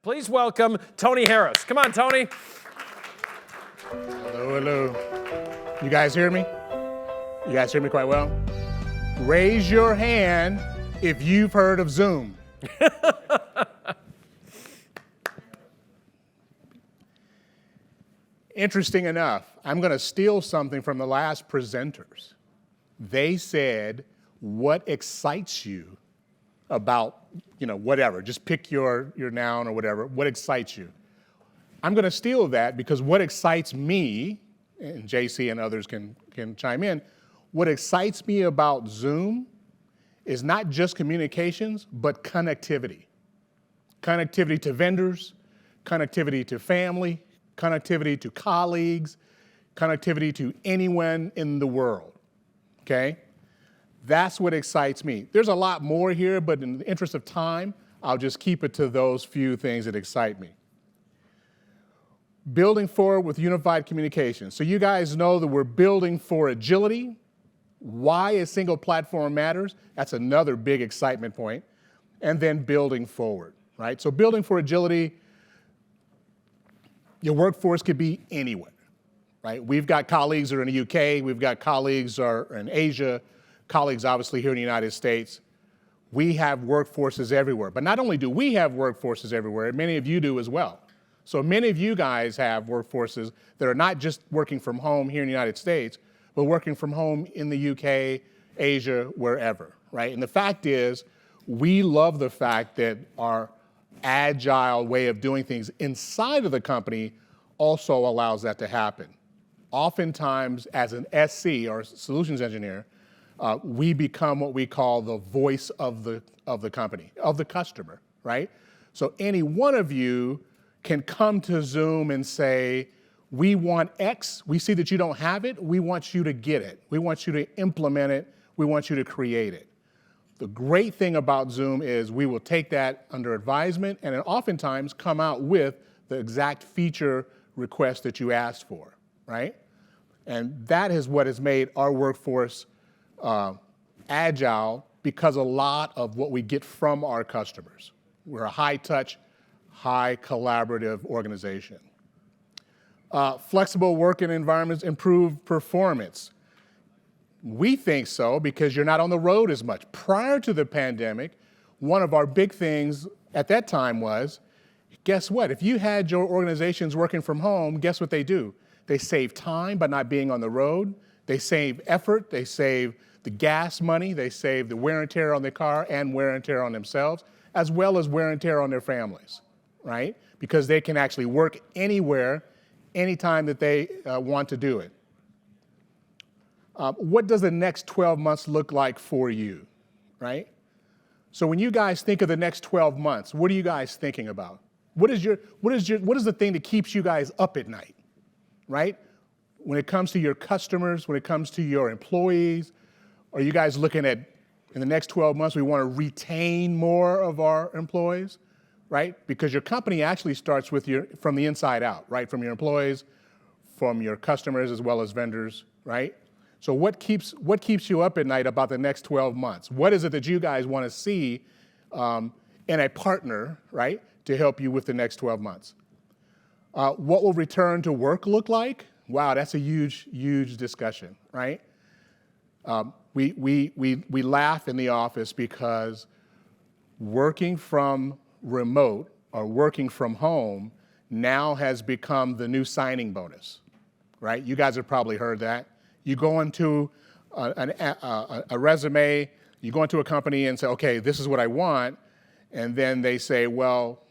Please welcome Tony Harris. Come on, Tony. Hello, hello. You guys hear me? You guys hear me quite well? Raise your hand if you've heard of Zoom. Interesting enough, I'm going to steal something from the last presenters. They said, what excites you about, whatever. Just pick your noun or whatever. What excites you? I'm going to steal that because what excites me, and JC and others can chime in, what excites me about Zoom is not just communications, but connectivity. Connectivity to vendors, connectivity to family, connectivity to colleagues, connectivity to anyone in the world, okay? That's what excites me. There's a lot more here, but in the interest of time, I'll just keep it to those few things that excite me. Building forward with unified communication. So you guys know that we're building for agility. Why a single platform matters, that's another big excitement point. And then building forward, right? So building for agility, your workforce could be anywhere, right? We've got colleagues that are in the UK, we've got colleagues that are in Asia, colleagues obviously here in the United States. We have workforces everywhere. But not only do we have workforces everywhere, many of you do as well. So many of you guys have workforces that are not just working from home here in the United States, but working from home in the UK, Asia, wherever, right? And the fact is, we love the fact that our agile way of doing things inside of the company also allows that to happen. Oftentimes, as an SC or solutions engineer, we become what we call the voice of the company, of the customer, right? So any one of you can come to Zoom and say, we want X, we see that you don't have it, we want you to get it. We want you to implement it, we want you to create it. The great thing about Zoom is we will take that under advisement and then oftentimes come out with the exact feature request that you asked for, right? And that is what has made our workforce agile because a lot of what we get from our customers. We're a high-touch, high collaborative organization. Flexible working environments improve performance. We think so because you're not on the road as much. Prior to the pandemic, one of our big things at that time was, guess what? If you had your organizations working from home, guess what they do? They save time by not being on the road. They save effort. They save the gas money. They save the wear and tear on their car and wear and tear on themselves, as well as wear and tear on their families, right? Because they can actually work anywhere, anytime that they want to do it. What does the next 12 months look like for you, right? So when you guys think of the next 12 months, what are you guys thinking about? What is the thing that keeps you guys up at night, right? When it comes to your customers, when it comes to your employees, are you guys looking at, in the next 12 months, we want to retain more of our employees, right? Because your company actually starts with from the inside out, right? From your employees, from your customers, as well as vendors, right? So what keeps you up at night about the next 12 months? What is it that you guys want to see in a partner, right, to help you with the next 12 months? What will return to work look like? Wow, that's a huge, huge discussion, right? We laugh in the office because working from remote or working from home now has become the new signing bonus, right? You guys have probably heard that. You go into a resume, you go into a company and say, okay, this is what I want, and then they say, well,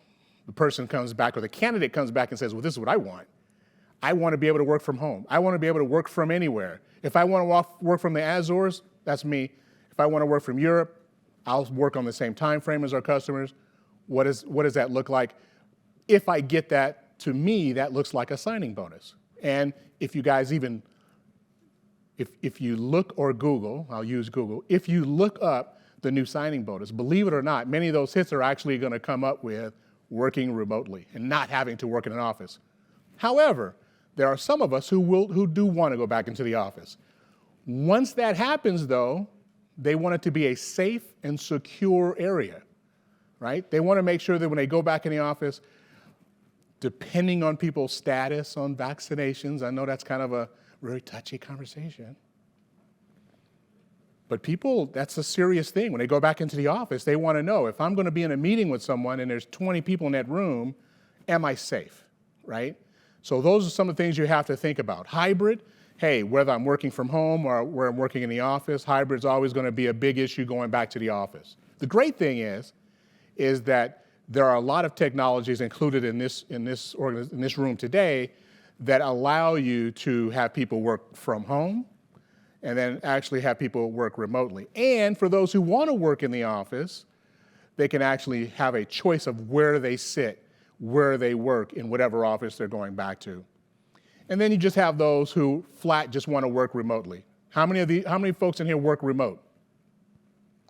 the person comes back or the candidate comes back and says, well, this is what I want. I want to be able to work from home. I want to be able to work from anywhere. If I want to work from the Azores, that's me. If I want to work from Europe, I'll work on the same time frame as our customers. What does that look like? If I get that, to me, that looks like a signing bonus. And if you guys even, if you look or Google, I'll use Google, if you look up the new signing bonus, believe it or not, many of those hits are actually going to come up with working remotely and not having to work in an office. However, there are some of us who do want to go back into the office. Once that happens, though, they want it to be a safe and secure area, right? They want to make sure that when they go back in the office, depending on people's status on vaccinations. I know that's kind of a very touchy conversation. But people, that's a serious thing. When they go back into the office, they want to know, if I'm going to be in a meeting with someone and there's 20 people in that room, am I safe, right? So those are some of the things you have to think about. Hybrid, hey, whether I'm working from home or where I'm working in the office, hybrid's always going to be a big issue going back to the office. The great thing is that there are a lot of technologies included in this room today that allow you to have people work from home and then actually have people work remotely. And for those who want to work in the office, they can actually have a choice of where they sit, where they work in whatever office they're going back to. And then you just have those who flat just want to work remotely. How many folks in here work remote?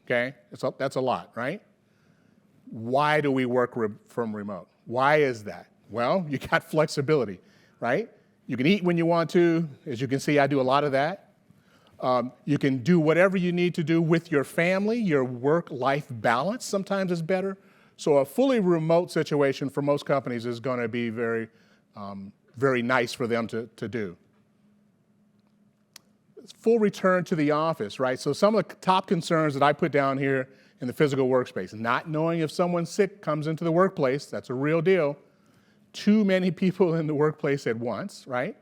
Okay, that's a lot, right? Why do we work from remote? Why is that? Well, you got flexibility, right? You can eat when you want to. As you can see, I do a lot of that. You can do whatever you need to do with your family. Your work-life balance sometimes is better. So a fully remote situation for most companies is going to be very, very nice for them to do. Full return to the office, right? So some of the top concerns that I put down here in the physical workspace, not knowing if someone's sick comes into the workplace, that's a real deal. Too many people in the workplace at once, right?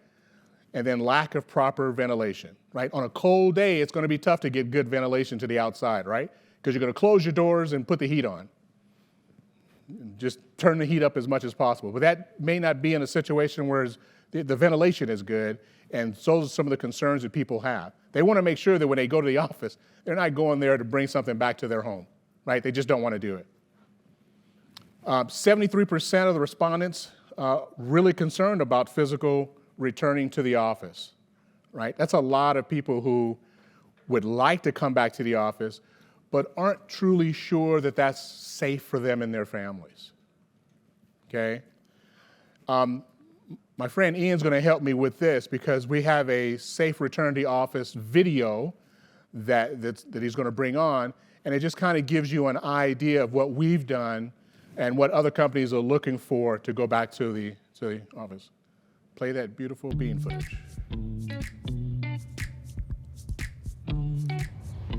And then lack of proper ventilation, right? On a cold day, it's going to be tough to get good ventilation to the outside, right? Because you're going to close your doors and put the heat on. Just turn the heat up as much as possible. But that may not be in a situation where the ventilation is good, and those are some of the concerns that people have. They want to make sure that when they go to the office, they're not going there to bring something back to their home, right? They just don't want to do it. 73% of the respondents really concerned about physical returning to the office, right? That's a lot of people who would like to come back to the office, but aren't truly sure that that's safe for them and their families, okay? My friend Ian's going to help me with this because we have a safe return to the office video that he's going to bring on, and it just kind of gives you an idea of what we've done and what other companies are looking for to go back to the office. Play that beautiful bean footage.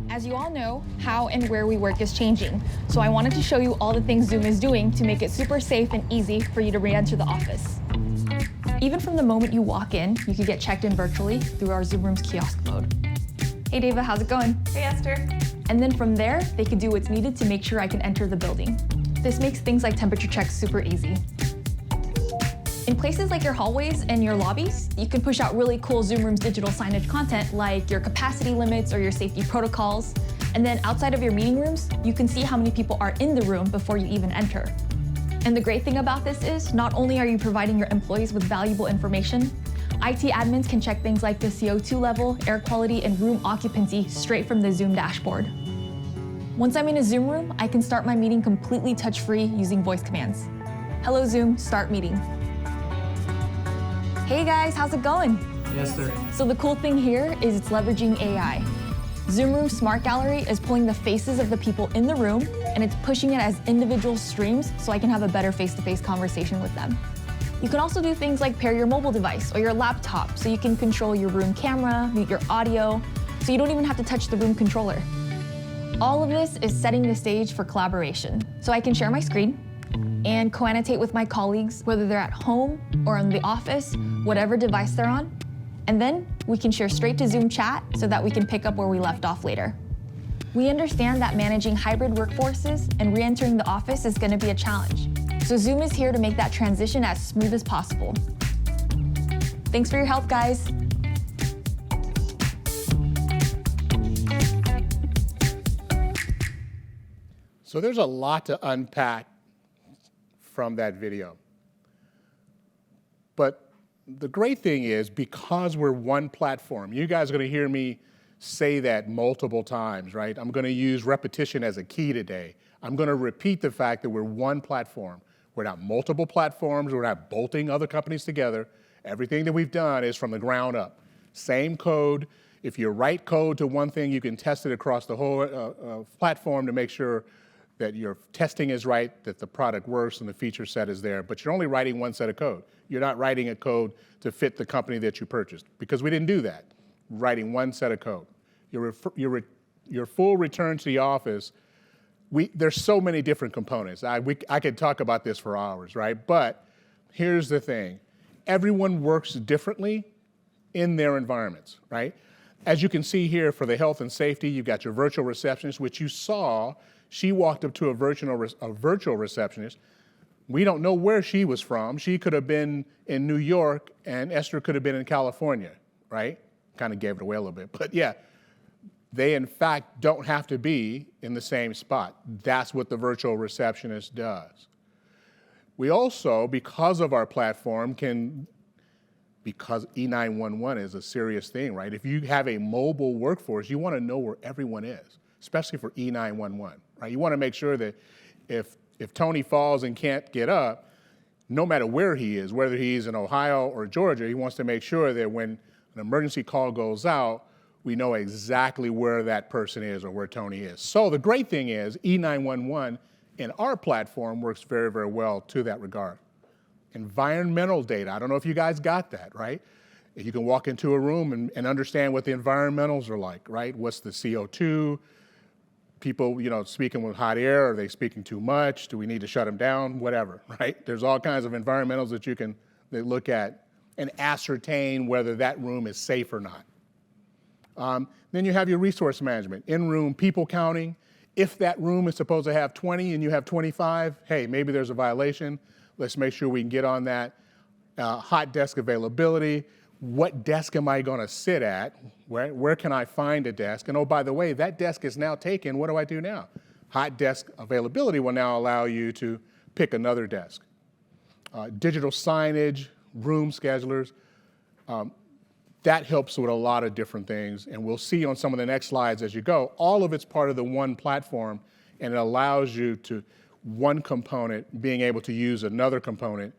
As you all know, how and where we work is changing. So I wanted to show you all the things Zoom is doing to make it super safe and easy for you to re-enter the office. Even from the moment you walk in, you can get checked in virtually through our Zoom Rooms kiosk mode. Hey Dava, how's it going? Hey Esther. And then from there, they can do what's needed to make sure I can enter the building. This makes things like temperature checks super easy. In places like your hallways and your lobbies, you can push out really cool Zoom Rooms digital signage content like your capacity limits or your safety protocols. And then outside of your meeting rooms, you can see how many people are in the room before you even enter. And the great thing about this is not only are you providing your employees with valuable information, IT admins can check things like the CO2 level, air quality, and room occupancy straight from the Zoom dashboard. Once I'm in a Zoom room, I can start my meeting completely touch-free using voice commands. Hello Zoom, start meeting. Hey guys, how's it going? Yes, sir. So the cool thing here is it's leveraging AI. Zoom Room Smart Gallery is pulling the faces of the people in the room and it's pushing it as individual streams so I can have a better face-to-face conversation with them. You can also do things like pair your mobile device or your laptop so you can control your room camera, mute your audio, so you don't even have to touch the room controller. All of this is setting the stage for collaboration. So I can share my screen and co-annotate with my colleagues, whether they're at home or in the office, whatever device they're on. And then we can share straight to Zoom chat so that we can pick up where we left off later. We understand that managing hybrid workforces and re-entering the office is going to be a challenge. So Zoom is here to make that transition as smooth as possible. Thanks for your help, guys. So there's a lot to unpack from that video. But the great thing is, because we're one platform, you guys are going to hear me say that multiple times, right? I'm going to use repetition as a key today. I'm going to repeat the fact that we're one platform. We're not multiple platforms. We're not bolting other companies together. Everything that we've done is from the ground up. Same code. If you write code to one thing, you can test it across the whole platform to make sure that your testing is right, that the product works and the feature set is there, but you're only writing one set of code. You're not writing a code to fit the company that you purchased, because we didn't do that. Writing one set of code. Your full return to the office, there's so many different components. I could talk about this for hours, right? But here's the thing. Everyone works differently in their environments, right? As you can see here for the health and safety, you've got your virtual receptionist, which you saw. She walked up to a virtual receptionist. We don't know where she was from. She could have been in New York, and Esther could have been in California, right? Kind of gave it away a little bit. But yeah, they in fact don't have to be in the same spot. That's what the virtual receptionist does. We also, because of our platform, because E911 is a serious thing, right? If you have a mobile workforce, you want to know where everyone is, especially for E911, right? You want to make sure that if Tony falls and can't get up, no matter where he is, whether he's in Ohio or Georgia, he wants to make sure that when an emergency call goes out, we know exactly where that person is or where Tony is. So the great thing is E911 in our platform works very, very well to that regard. Environmental data, I don't know if you guys got that, right? You can walk into a room and understand what the environmentals are like, right? What's the CO2? People, speaking with hot air, are they speaking too much? Do we need to shut them down? Whatever, right? There's all kinds of environmentals that you can look at and ascertain whether that room is safe or not. Then you have your resource management, in-room people counting. If that room is supposed to have 20 and you have 25, hey, maybe there's a violation. Let's make sure we can get on that. Hot desk availability. What desk am I going to sit at? Where can I find a desk? And oh, by the way, that desk is now taken. What do I do now? Hot desk availability will now allow you to pick another desk. Digital signage, room schedulers. That helps with a lot of different things. And we'll see on some of the next slides as you go. All of it's part of the one platform, and it allows you to, one component being able to use another component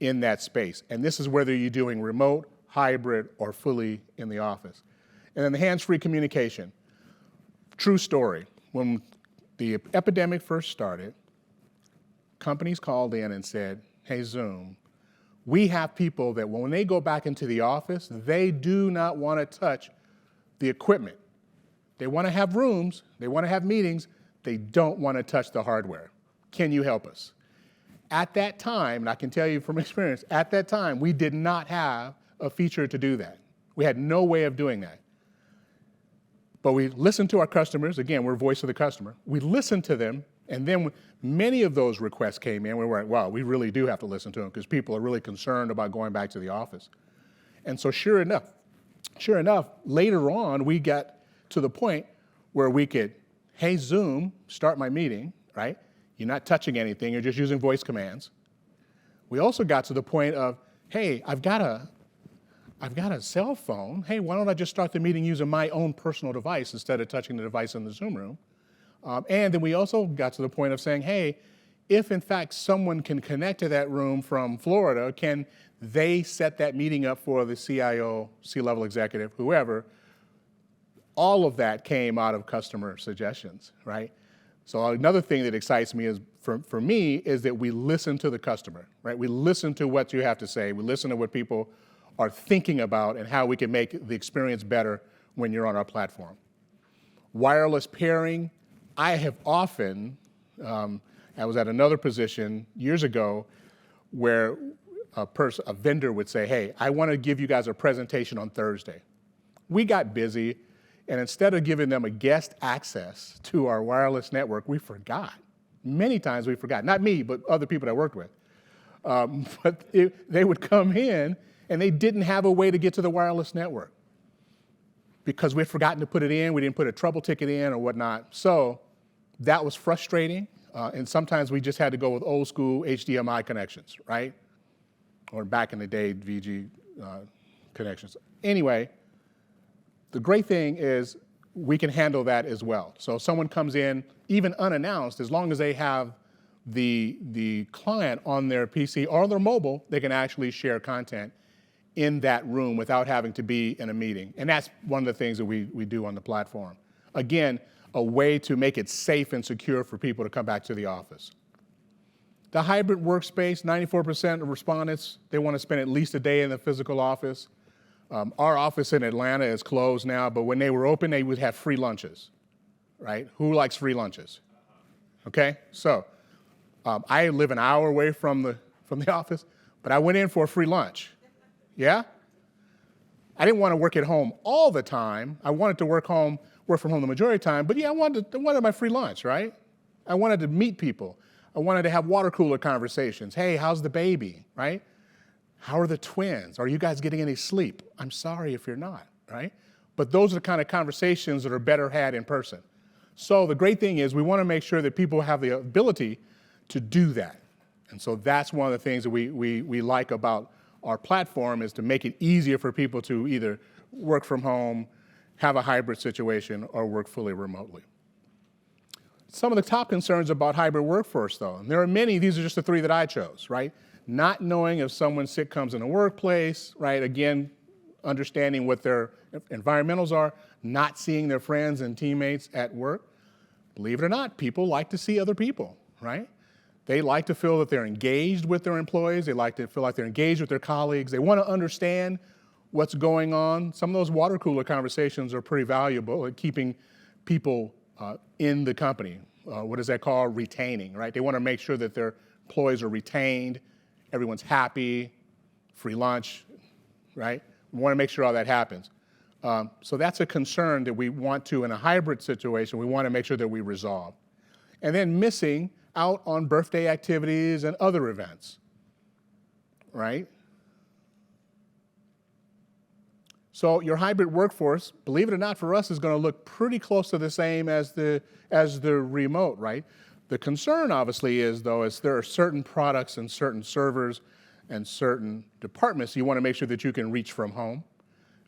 in that space. And this is whether you're doing remote, hybrid, or fully in the office. And then the hands-free communication. True story. When the epidemic first started, companies called in and said, hey, Zoom, we have people that when they go back into the office, they do not want to touch the equipment. They want to have rooms, they want to have meetings, they don't want to touch the hardware. Can you help us? At that time, and I can tell you from experience, at that time, we did not have a feature to do that. We had no way of doing that. But we listened to our customers. Again, we're voice of the customer. We listened to them, and then many of those requests came in. We were like, wow, we really do have to listen to them because people are really concerned about going back to the office. And so sure enough, later on, we got to the point where we could, hey, Zoom, start my meeting, right? You're not touching anything, you're just using voice commands. We also got to the point of, hey, I've got a cell phone. Hey, why don't I just start the meeting using my own personal device instead of touching the device in the Zoom room? And then we also got to the point of saying, hey, if in fact someone can connect to that room from Florida, can they set that meeting up for the CIO, C-level executive, whoever? All of that came out of customer suggestions, right? So another thing that excites me is, for me, is that we listen to the customer, right? We listen to what you have to say. We listen to what people are thinking about and how we can make the experience better when you're on our platform. Wireless pairing. I have often, I was at another position years ago where a vendor would say, hey, I want to give you guys a presentation on Thursday. We got busy, and instead of giving them a guest access to our wireless network, we forgot. Many times we forgot. Not me, but other people that I worked with. But they would come in, and they didn't have a way to get to the wireless network because we'd forgotten to put it in, we didn't put a trouble ticket in or whatnot. So that was frustrating, and sometimes we just had to go with old school HDMI connections, right? Or back in the day, VG connections. Anyway, the great thing is we can handle that as well. So if someone comes in, even unannounced, as long as they have the client on their PC or their mobile, they can actually share content in that room without having to be in a meeting. And that's one of the things that we do on the platform. Again, a way to make it safe and secure for people to come back to the office. The hybrid workspace, 94% of respondents, they want to spend at least a day in the physical office. Our office in Atlanta is closed now, but when they were open, they would have free lunches, right? Who likes free lunches? Okay, so I live an hour away from the office, but I went in for a free lunch. Yeah? I didn't want to work at home all the time. I wanted to work from home the majority of the time, but yeah, I wanted my free lunch, right? I wanted to meet people. I wanted to have water cooler conversations. Hey, how's the baby, right? How are the twins? Are you guys getting any sleep? I'm sorry if you're not, right? But those are the kind of conversations that are better had in person. So the great thing is we want to make sure that people have the ability to do that. And so that's one of the things that we like about our platform, is to make it easier for people to either work from home, have a hybrid situation, or work fully remotely. Some of the top concerns about hybrid workforce, though, and there are many, these are just the three that I chose, right? Not knowing if someone's sick comes in the workplace, right? Again, understanding what their environmentals are, not seeing their friends and teammates at work. Believe it or not, people like to see other people, right? They like to feel that they're engaged with their employees. They like to feel like they're engaged with their colleagues. They want to understand what's going on. Some of those water cooler conversations are pretty valuable at keeping people in the company. What is that called? Retaining, right? They want to make sure that their employees are retained, everyone's happy, free lunch, right? We want to make sure all that happens. So that's a concern that we want to, in a hybrid situation, we want to make sure that we resolve. And then missing out on birthday activities and other events, right? So your hybrid workforce, believe it or not, for us is going to look pretty close to the same as the remote, right? The concern, obviously, is there are certain products and certain servers and certain departments you want to make sure that you can reach from home.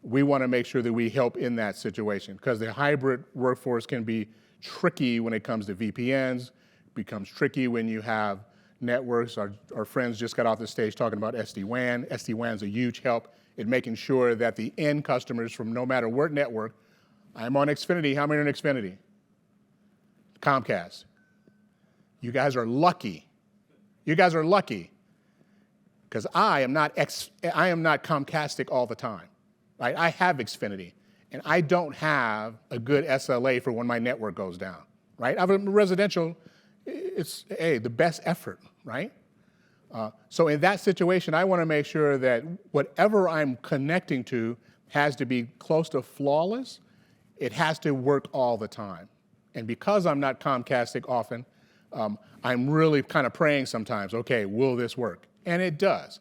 We want to make sure that we help in that situation, because the hybrid workforce can be tricky when it comes to VPNs, becomes tricky when you have networks. Our friends just got off the stage talking about SD-WAN. SD-WAN is a huge help in making sure that the end customers from no matter what network, I'm on Xfinity, how many are on Xfinity? Comcast. You guys are lucky. You guys are lucky, because I am not Comcastic all the time, right? I have Xfinity, and I don't have a good SLA for when my network goes down, right? I have a residential. It's the best effort, right? So in that situation, I want to make sure that whatever I'm connecting to has to be close to flawless. It has to work all the time. And because I'm not Comcastic often, I'm really kind of praying sometimes, okay, will this work? And it does,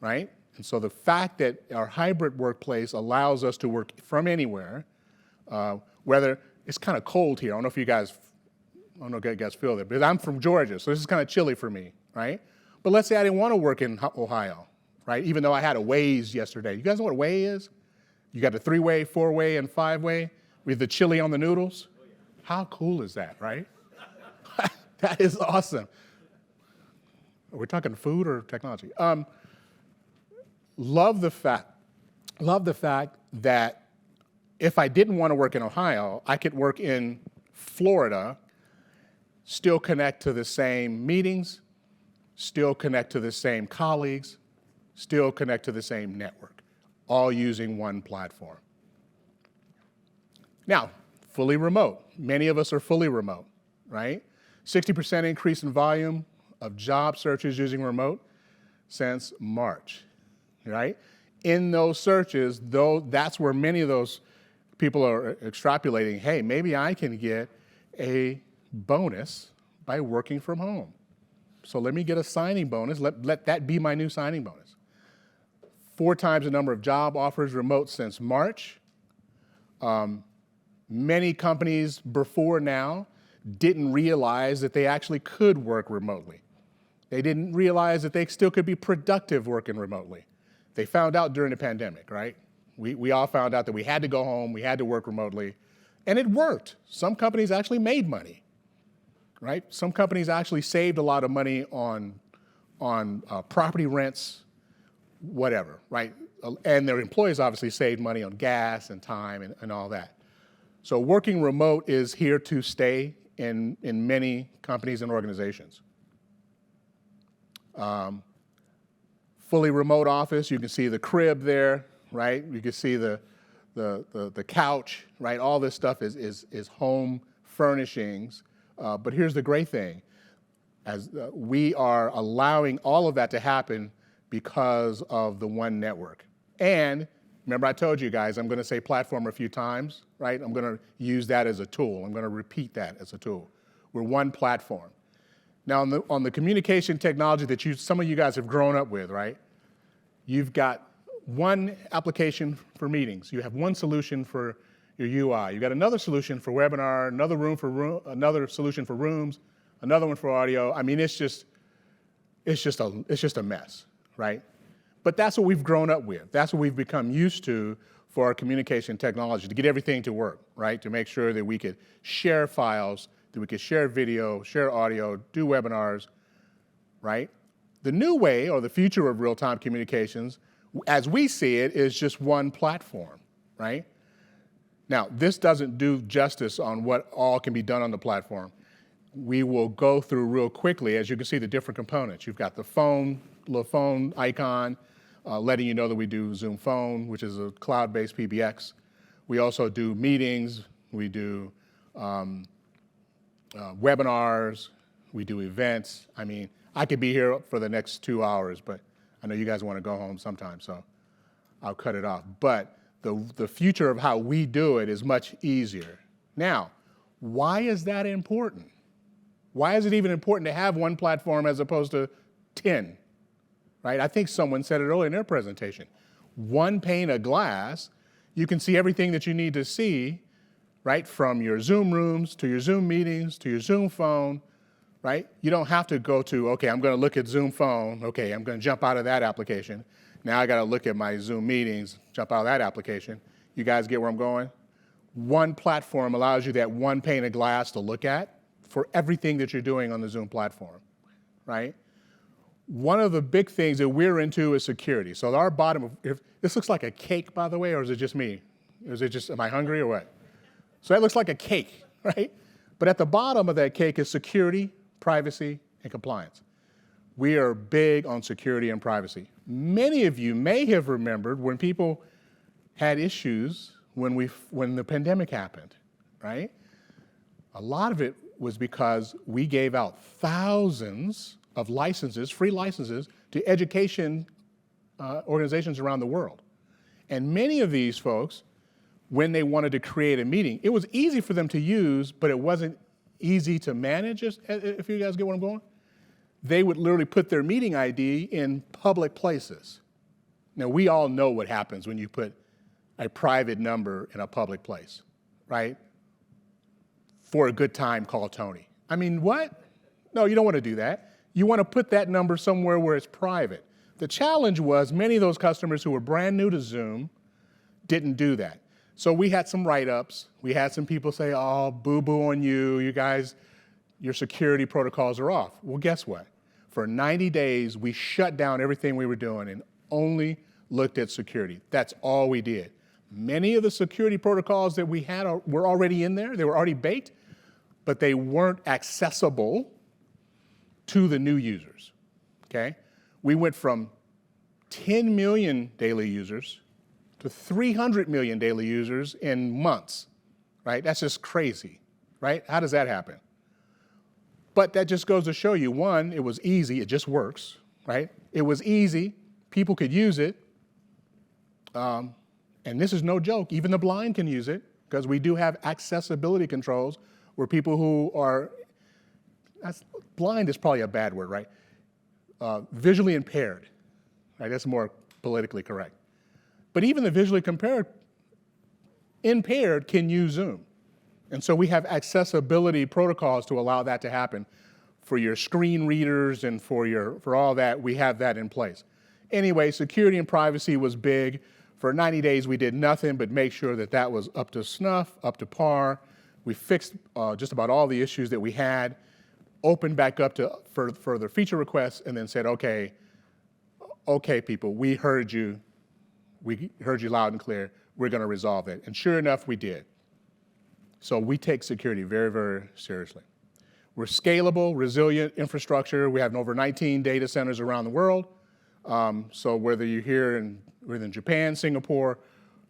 right? And so the fact that our hybrid workplace allows us to work from anywhere, whether it's kind of cold here. I don't know if you guys feel that, because I'm from Georgia, so this is kind of chilly for me, right? But let's say I didn't want to work in Ohio, right? Even though I had a Waze yesterday. You guys know what a Way is? You got the 3-way, 4-way, and 5-way with the chili on the noodles. How cool is that, right? That is awesome. Are we talking food or technology? Love the fact that if I didn't want to work in Ohio, I could work in Florida, still connect to the same meetings, still connect to the same colleagues, still connect to the same network, all using one platform. Now, fully remote. Many of us are fully remote, right? 60% increase in volume of job searches using remote since March, right? In those searches, though, that's where many of those people are extrapolating, hey, maybe I can get a bonus by working from home. So let me get a signing bonus. Let that be my new signing bonus. 4 times the number of job offers remote since March. Many companies before now didn't realize that they actually could work remotely. They didn't realize that they still could be productive working remotely. They found out during the pandemic, right? We all found out that we had to go home, we had to work remotely, and it worked. Some companies actually made money, right? Some companies actually saved a lot of money on property rents, whatever, right? And their employees obviously saved money on gas and time and all that. So working remote is here to stay in many companies and organizations. Fully remote office, you can see the crib there, right? You can see the couch, right? All this stuff is home furnishings. But here's the great thing. As we are allowing all of that to happen because of the One Network. And remember I told you guys, I'm going to say platform a few times, right? I'm going to use that as a tool. I'm going to repeat that as a tool. We're one platform. Now on the communication technology that some of you guys have grown up with, right? You've got one application for meetings. You have one solution for your UI. You got another solution for webinar, another solution for rooms, another one for audio. I mean, it's just a mess, right? But that's what we've grown up with. That's what we've become used to for our communication technology, to get everything to work, right? To make sure that we could share files, that we could share video, share audio, do webinars, right? The new way, or the future of real-time communications, as we see it, is just one platform, right? Now, this doesn't do justice on what all can be done on the platform. We will go through real quickly, as you can see, the different components. You've got the phone, little phone icon, letting you know that we do Zoom Phone, which is a cloud-based PBX. We also do meetings, we do webinars, we do events. I mean, I could be here for the next 2 hours, but I know you guys want to go home sometime, so I'll cut it off. But the future of how we do it is much easier. Now, why is that important? Why is it even important to have one platform as opposed to 10, right? I think someone said it earlier in their presentation. One pane of glass, you can see everything that you need to see, right? From your Zoom rooms, to your Zoom meetings, to your Zoom Phone, right? You don't have to go to, okay, I'm going to look at Zoom Phone. Okay, I'm going to jump out of that application. Now I got to look at my Zoom meetings, jump out of that application. You guys get where I'm going? One platform allows you that one pane of glass to look at for everything that you're doing on the Zoom platform, right? One of the big things that we're into is security. So our bottom, this looks like a cake, by the way, or is it just me? Is it just, am I hungry or what? So that looks like a cake, right? But at the bottom of that cake is security, privacy, and compliance. We are big on security and privacy. Many of you may have remembered when people had issues when the pandemic happened, right? A lot of it was because we gave out thousands of licenses, free licenses, to education organizations around the world. And many of these folks, when they wanted to create a meeting, it was easy for them to use, but it wasn't easy to manage, if you guys get where I'm going. They would literally put their meeting ID in public places. Now, we all know what happens when you put a private number in a public place, right? For a good time, call Tony. I mean, what? No, you don't want to do that. You want to put that number somewhere where it's private. The challenge was many of those customers who were brand new to Zoom didn't do that. So we had some write-ups. We had some people say, oh, boo-boo on you. You guys, your security protocols are off. Well, guess what? For 90 days, we shut down everything we were doing and only looked at security. That's all we did. Many of the security protocols that we had were already in there. They were already baked, but they weren't accessible to the new users, okay? We went from 10 million daily users to 300 million daily users in months, right? That's just crazy, right? How does that happen? But that just goes to show you, one, it was easy, it just works, right? It was easy, people could use it, and this is no joke, even the blind can use it, because we do have accessibility controls where people who are, blind is probably a bad word, right? Visually impaired, right? That's more politically correct. But even the visually impaired can use Zoom. And so we have accessibility protocols to allow that to happen. For your screen readers and for all that, we have that in place. Anyway, security and privacy was big. For 90 days, we did nothing but make sure that that was up to snuff, up to par. We fixed just about all the issues that we had, opened back up to further feature requests, and then said, okay, people, we heard you loud and clear. We're going to resolve it. And sure enough, we did. So we take security very, very seriously. We're scalable, resilient infrastructure. We have over 19 data centers around the world. So whether you're here within Japan, Singapore,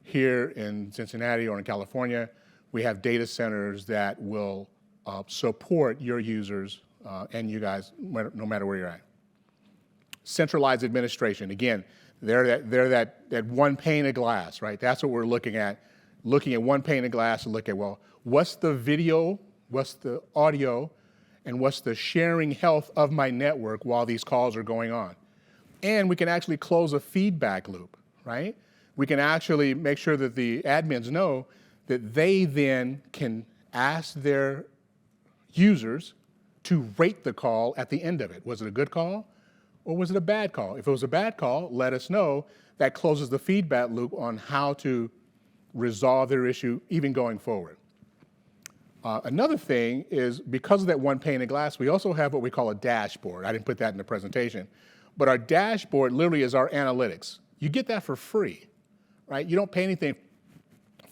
here in Cincinnati or in California, we have data centers that will support your users and you guys, no matter where you're at. Centralized administration. Again, they're that one pane of glass, right? That's what we're looking at. Looking at one pane of glass and look at, well, what's the video, what's the audio, and what's the sharing health of my network while these calls are going on. And we can actually close a feedback loop, right? We can actually make sure that the admins know that they then can ask their users to rate the call at the end of it. Was it a good call or was it a bad call? If it was a bad call, let us know. That closes the feedback loop on how to resolve their issue even going forward. Another thing is, because of that one pane of glass, we also have what we call a dashboard. I didn't put that in the presentation, but our dashboard literally is our analytics. You get that for free, right? You don't pay anything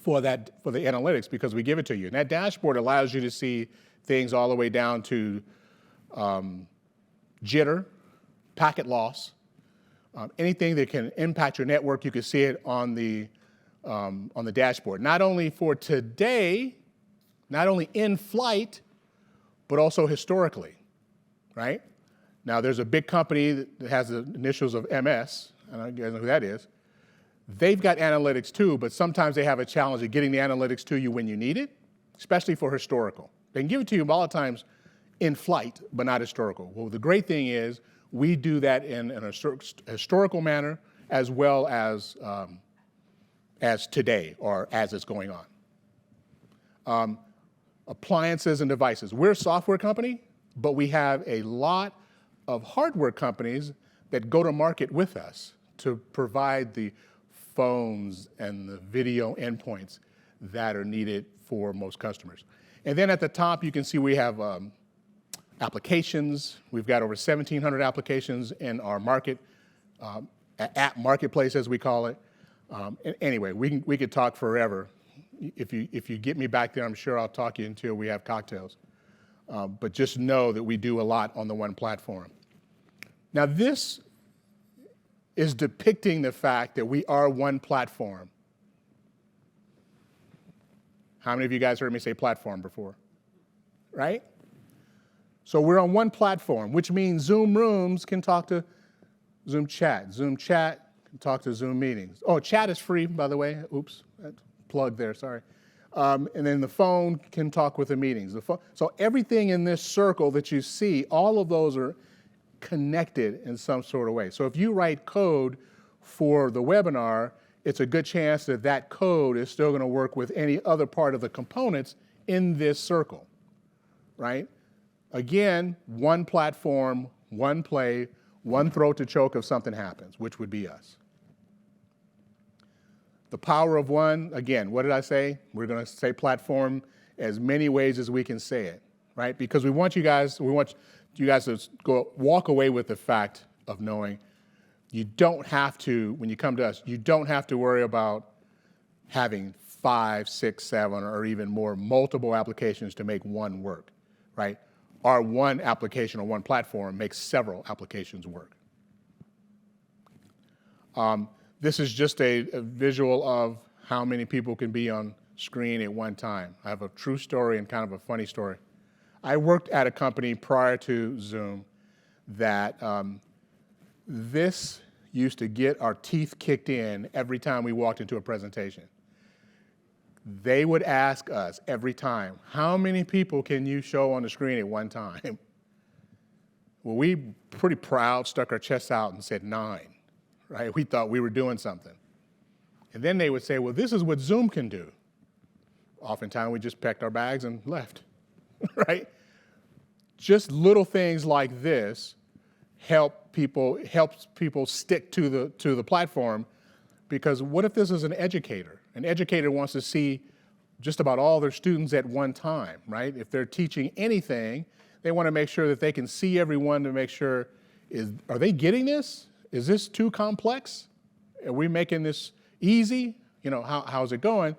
for the analytics because we give it to you. And that dashboard allows you to see things all the way down to jitter, packet loss, anything that can impact your network. You can see it on the dashboard. Not only for today, not only in flight, but also historically, right? Now, there's a big company that has the initials of MS, and I guess know who that is. They've got analytics too, but sometimes they have a challenge of getting the analytics to you when you need it, especially for historical. They can give it to you a lot of times in flight, but not historical. Well, the great thing is we do that in a historical manner as well as today or as it's going on. Appliances and devices. We're a software company, but we have a lot of hardware companies that go to market with us to provide the phones and the video endpoints that are needed for most customers. And then at the top, you can see we have applications. We've got over 1,700 applications in our market, app marketplace, as we call it. Anyway, we could talk forever. If you get me back there, I'm sure I'll talk you until we have cocktails. But just know that we do a lot on the one platform. Now, this is depicting the fact that we are one platform. How many of you guys heard me say platform before? Right? So we're on one platform, which means Zoom Rooms can talk to Zoom Chat. Zoom Chat can talk to Zoom Meetings. Oh, chat is free, by the way. Oops, plug there, sorry. And then the phone can talk with the meetings. So everything in this circle that you see, all of those are connected in some sort of way. So if you write code for the webinar, it's a good chance that that code is still going to work with any other part of the components in this circle, right? Again, one platform, one play, one throat to choke if something happens, which would be us. The power of one, again, what did I say? We're going to say platform as many ways as we can say it, right? Because we want you guys to walk away with the fact of knowing you don't have to, when you come to us, you don't have to worry about having 5, 6, 7, or even more multiple applications to make one work, right? Our one application or one platform makes several applications work. This is just a visual of how many people can be on screen at one time. I have a true story and kind of a funny story. I worked at a company prior to Zoom that this used to get our teeth kicked in every time we walked into a presentation. They would ask us every time, how many people can you show on the screen at one time? Well, we pretty proud, stuck our chests out and said 9, right? We thought we were doing something. And then they would say, well, this is what Zoom can do. Oftentimes we just packed our bags and left, right? Just little things like this helps people stick to the platform, because what if this is an educator? An educator wants to see just about all their students at one time, right? If they're teaching anything, they want to make sure that they can see everyone to make sure, are they getting this? Is this too complex? Are we making this easy? You know, how's it going?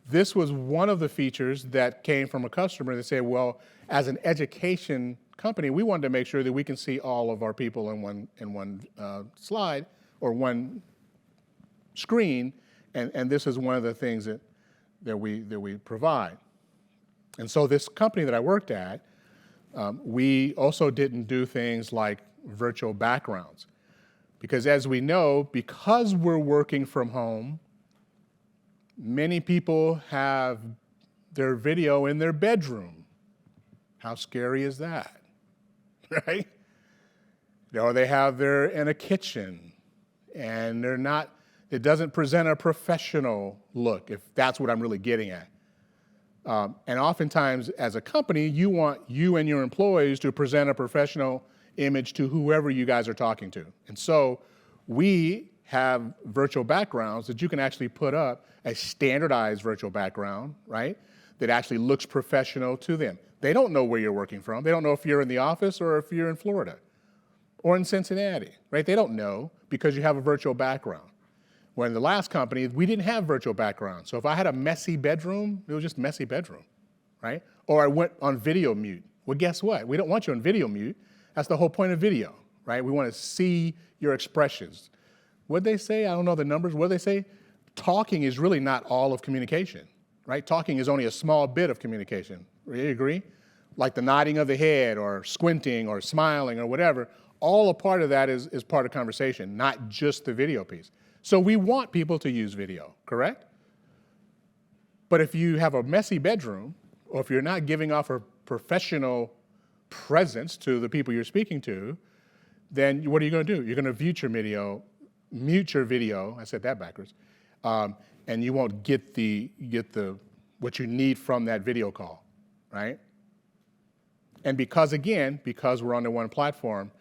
this was one of the features that came from a customer that said, well, as an education company, we wanted to make sure that we can see all of our people in one slide or one screen, and this is one of the things that we provide. And so this company that I worked at, we also didn't do things like virtual backgrounds. Because as we know, because we're working from home, many people have their video in their bedroom. How scary is that, right? Or they have in a kitchen, and it doesn't present a professional look, if that's what I'm really getting at. And oftentimes, as a company, you want you and your employees to present a professional image to whoever you guys are talking to. And so we have virtual backgrounds that you can actually put up, a standardized virtual background, right, that actually looks professional to them. They don't know where you're working from. They don't know if you're in the office or if you're in Florida or in Cincinnati, right? They don't know because you have a virtual background. When the last company, we didn't have virtual background. So if I had a messy bedroom, it was just messy bedroom, right? Or I went on video mute. Well, guess what? We don't want you on video mute. That's the whole point of video, right? We want to see your expressions. What'd they say? I don't know the numbers. What'd they say? Talking is really not all of communication, right? Talking is only a small bit of communication. Do you agree? Like the nodding of the head or squinting or smiling or whatever, all a part of that is part of conversation, not just the video piece. So we want people to use video, correct? But if you have a messy bedroom, or if you're not giving off a professional presence to the people you're speaking to, then what are you going to do? You're going to mute your video. I said that backwards, and you won't get what you need from that video call, right? And because we're on the one platform,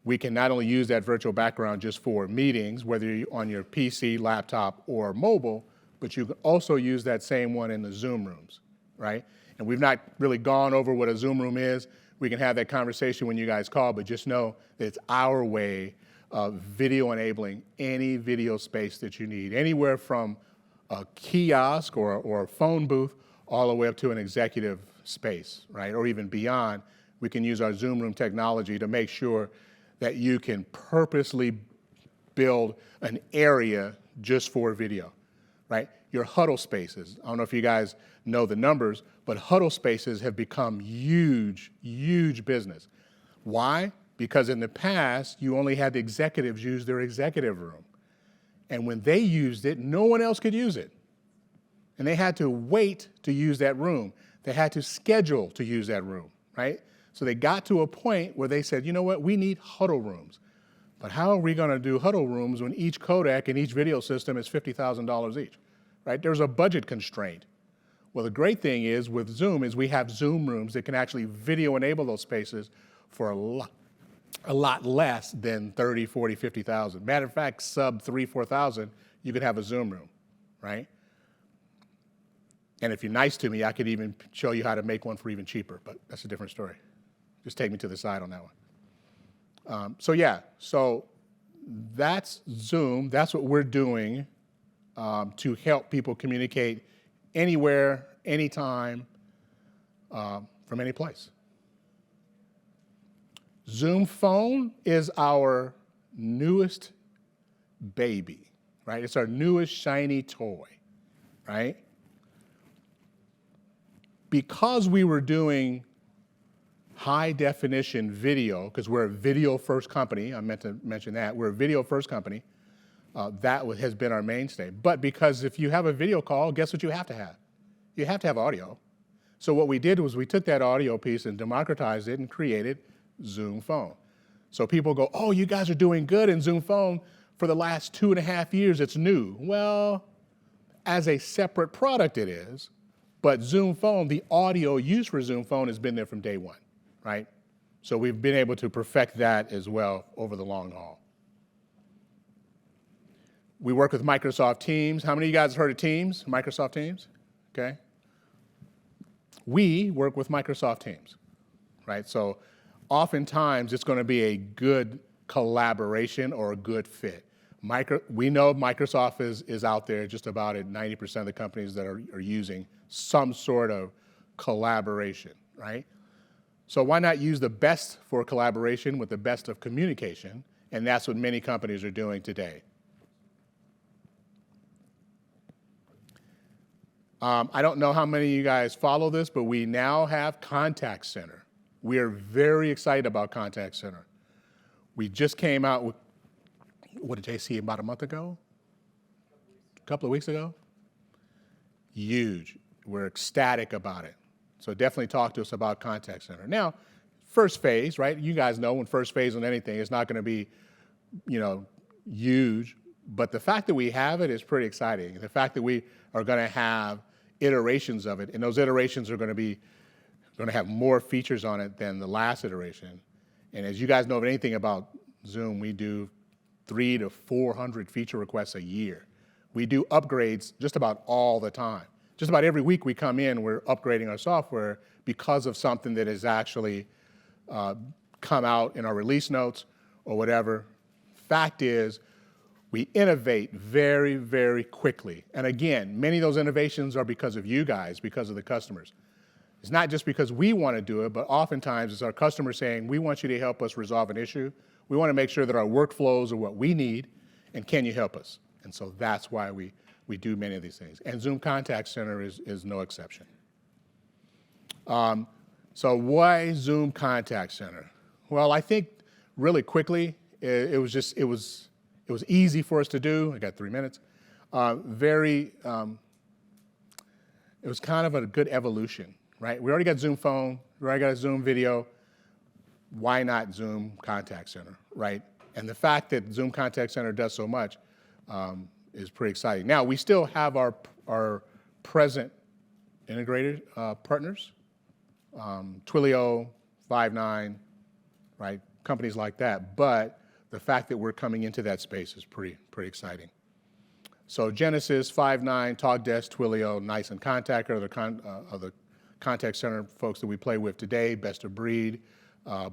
we can not only use that virtual background just for meetings, whether you're on your PC, laptop, or mobile, but you can also use that same one in the Zoom rooms, right? And we've not really gone over what a Zoom room is. We can have that conversation when you guys call, but just know that it's our way of video enabling any video space that you need, anywhere from a kiosk or a phone booth all the way up to an executive space, right? Or even beyond. We can use our Zoom room technology to make sure that you can purposely build an area just for video, right? Your huddle spaces, I don't know if you guys know the numbers, but huddle spaces have become huge, huge business. Why? Because in the past, you only had the executives use their executive room. And when they used it, no one else could use it. And they had to wait to use that room. They had to schedule to use that room, right? So they got to a point where they said, you know what, we need huddle rooms. But how are we going to do huddle rooms when each codec and each video system is $50,000 each, right? There's a budget constraint. Well, the great thing is with Zoom is we have Zoom rooms that can actually video enable those spaces for a lot less than 30, 40, 50,000. Matter of fact, sub 3,000, 4,000, you could have a Zoom room, right? And if you're nice to me, I could even show you how to make one for even cheaper, but that's a different story. Just take me to the side on that one. So that's Zoom. That's what we're doing to help people communicate anywhere, anytime, from any place. Zoom Phone is our newest baby, right? It's our newest shiny toy, right? Because we were doing high definition video, because we're a video first company, I meant to mention that, we're a video first company, that has been our mainstay. But because if you have a video call, guess what you have to have? You have to have audio. So what we did was we took that audio piece and democratized it and created Zoom Phone. So people go, oh, you guys are doing good in Zoom Phone. For the last 2.5 years, it's new. Well, as a separate product it is, but Zoom Phone, the audio used for Zoom Phone has been there from day one, right? So we've been able to perfect that as well over the long haul. We work with Microsoft Teams. How many of you guys have heard of Teams, Microsoft Teams? Okay. We work with Microsoft Teams, right? So oftentimes it's going to be a good collaboration or a good fit. We know Microsoft is out there just about at 90% of the companies that are using some sort of collaboration, right? So why not use the best for collaboration with the best of communication? And that's what many companies are doing today. I don't know how many of you guys follow this, but we now have Contact Center. We are very excited about Contact Center. We just came out with, what did JC, about a month ago? A couple of weeks ago? Huge. We're ecstatic about it. So definitely talk to us about Contact Center. Now, first phase, right? You guys know when first phase on anything, it's not going to be, huge. But the fact that we have it is pretty exciting. The fact that we are going to have iterations of it, and those iterations are going to have more features on it than the last iteration. And as you guys know, if anything about Zoom, we do 300 to 400 feature requests a year. We do upgrades just about all the time. Just about every week we come in, we're upgrading our software because of something that has actually come out in our release notes or whatever. Fact is, we innovate very, very quickly. And again, many of those innovations are because of you guys, because of the customers. It's not just because we want to do it, but oftentimes it's our customers saying, we want you to help us resolve an issue. We want to make sure that our workflows are what we need, and can you help us? And so that's why we do many of these things. And Zoom Contact Center is no exception. So why Zoom Contact Center? Well, I think really quickly, it was easy for us to do. I got 3 minutes. It was kind of a good evolution, right? We already got Zoom Phone, we already got a Zoom Video. Why not Zoom Contact Center, right? And the fact that Zoom Contact Center does so much is pretty exciting. Now, we still have our present integrated partners, Twilio, Five9, right? Companies like that. But the fact that we're coming into that space is pretty exciting. So Genesys, Five9, Talkdesk, Twilio, NICE, and Contact are the contact center folks that we play with today, best of breed.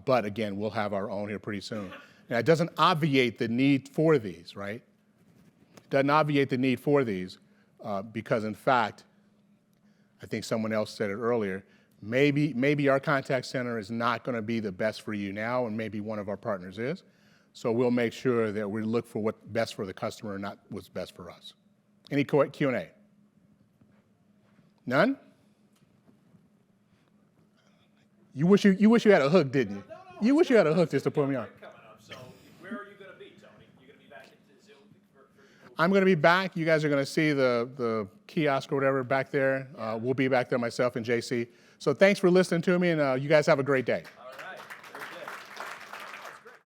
But again, we'll have our own here pretty soon. Now, it doesn't obviate the need for these, right? It doesn't obviate the need for these because, in fact, I think someone else said it earlier, maybe our contact center is not going to be the best for you now, and maybe one of our partners is. So we'll make sure that we look for what's best for the customer, not what's best for us. Any Q&A? None? You wish you had a hook, didn't you? You wish you had a hook just to put me on. Coming up, so where are you going to be, Tony? You going to be back at Zoom? I'm going to be back. You guys are going to see the kiosk or whatever back there. We'll be back there, myself and JC. So thanks for listening to me, and you guys have a great day.